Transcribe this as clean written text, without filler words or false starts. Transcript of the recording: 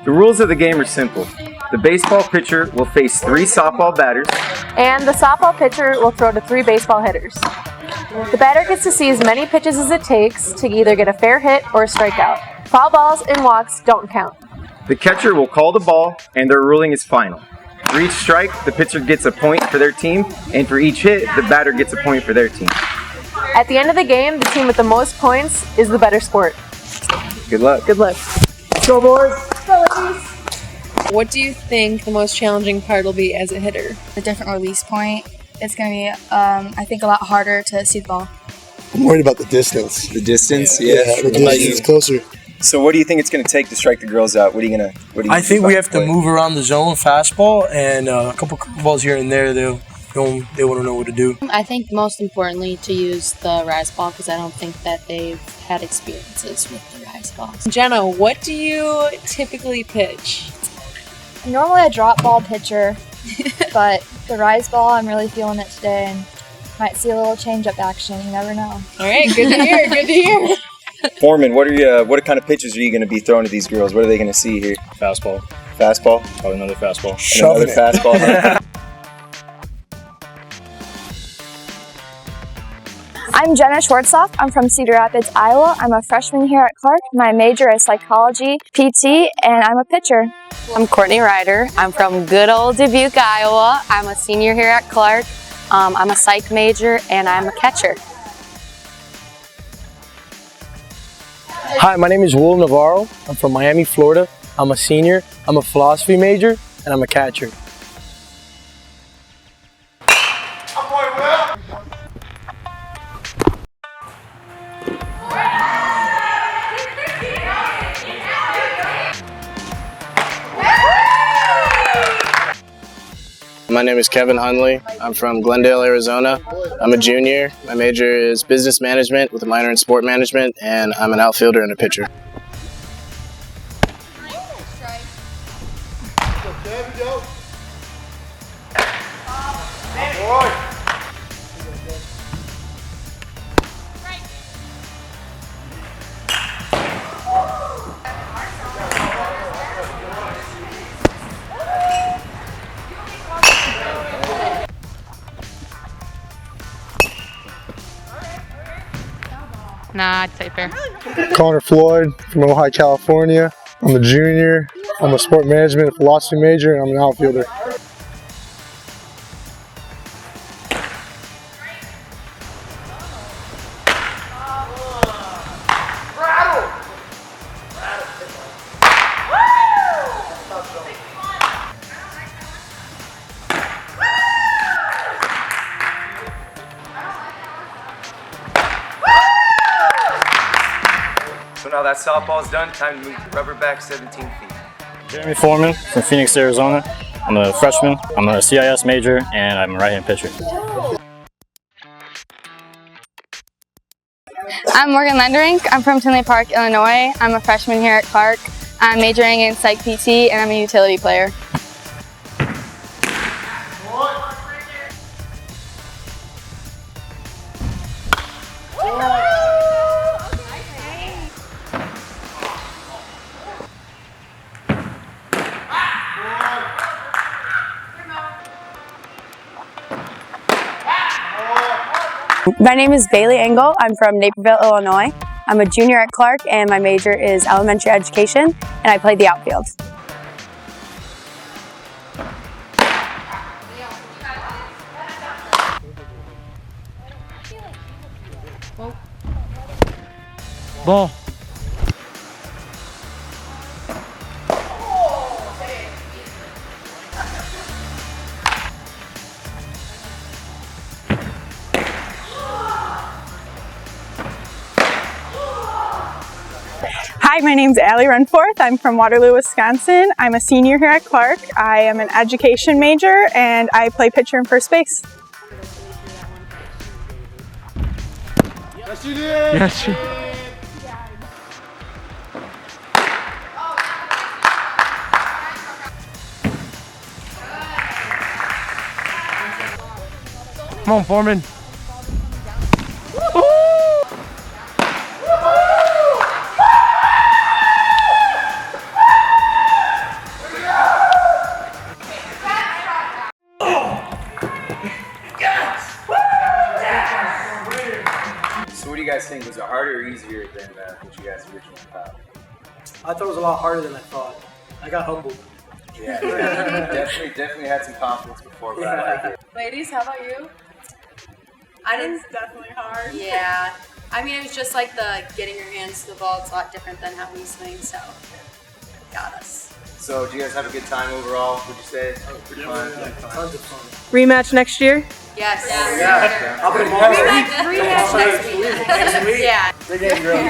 The rules of the game are simple. The baseball pitcher will face 3 softball batters, and the softball pitcher will throw to 3 baseball hitters. The batter gets to see as many pitches as it takes to either get a fair hit or a strikeout. Foul balls and walks don't count. The catcher will call the ball, and their ruling is final. For each strike, the pitcher gets a point for their team, and for each hit, the batter gets a point for their team. At the end of the game, the team with the most points is the better sport. Good luck. Good luck. Let's go, boys! Go, ladies! What do you think the most challenging part will be as a hitter? The different release point. It's going to be, I think, a lot harder to see the ball. I'm worried about the distance. The distance? Yeah, the distance is closer. So what do you think it's going to take to strike the girls out? I think we have to move around the zone, fastball, and a couple balls here and there. They want to know what to do. I think most importantly to use the rise ball because I don't think that they've had experiences with the rise balls. Jenna, what do you typically pitch? Normally a drop ball pitcher, but the rise ball, I'm really feeling it today and might see a little change-up action. You never know. All right, good to hear, good to hear. Foreman, what kind of pitches are you going to be throwing to these girls? What are they going to see here? Fastball. Fastball? Probably another fastball. Another fastball. I'm Jenna Schwartzoff. I'm from Cedar Rapids, Iowa. I'm a freshman here at Clarke. My major is psychology, PT, and I'm a pitcher. I'm Courtney Ryder. I'm from good old Dubuque, Iowa. I'm a senior here at Clarke. I'm a psych major and I'm a catcher. Hi, my name is Will Navarro. I'm from Miami, Florida. I'm a senior. I'm a philosophy major, and I'm a catcher. My name is Kevin Hunley. I'm from Glendale, Arizona. I'm a junior. My major is business management with a minor in sport management, and I'm an outfielder and a pitcher. Nah, I'd say fair. Connor Floyd from Ojai, California. I'm a junior. I'm a sport management and philosophy major, and I'm an outfielder. So now that softball's done, time to move the rubber back 17 feet. Jeremy Foreman from Phoenix, Arizona. I'm a freshman. I'm a CIS major, and I'm a right-hand pitcher. I'm Morgan Lenderink. I'm from Tinley Park, Illinois. I'm a freshman here at Clarke. I'm majoring in psych PT, and I'm a utility player. My name is Bailey Engel. I'm from Naperville, Illinois. I'm a junior at Clarke and my major is elementary education and I play the outfield. Ball. Hi, my name's Allie Runforth. I'm from Waterloo, Wisconsin. I'm a senior here at Clarke. I am an education major and I play pitcher and first base. Yes, you did! Yes, you did. Come on, Foreman. So what do you guys think? Was it harder or easier than what you guys originally thought? I thought it was a lot harder than I thought. I got humbled. Yeah, definitely had some confidence before, but I like it. Ladies, how about you? I didn't. It's definitely hard. Yeah. I mean, it was just like the getting your hands to the ball. It's a lot different than how we swing, so got us. So, do you guys have a good time overall? Would you say? Pretty fun. Tons of fun. Rematch next year? Yes. Yeah. I'll put them all Rematch next week. Yeah. They're getting grilled.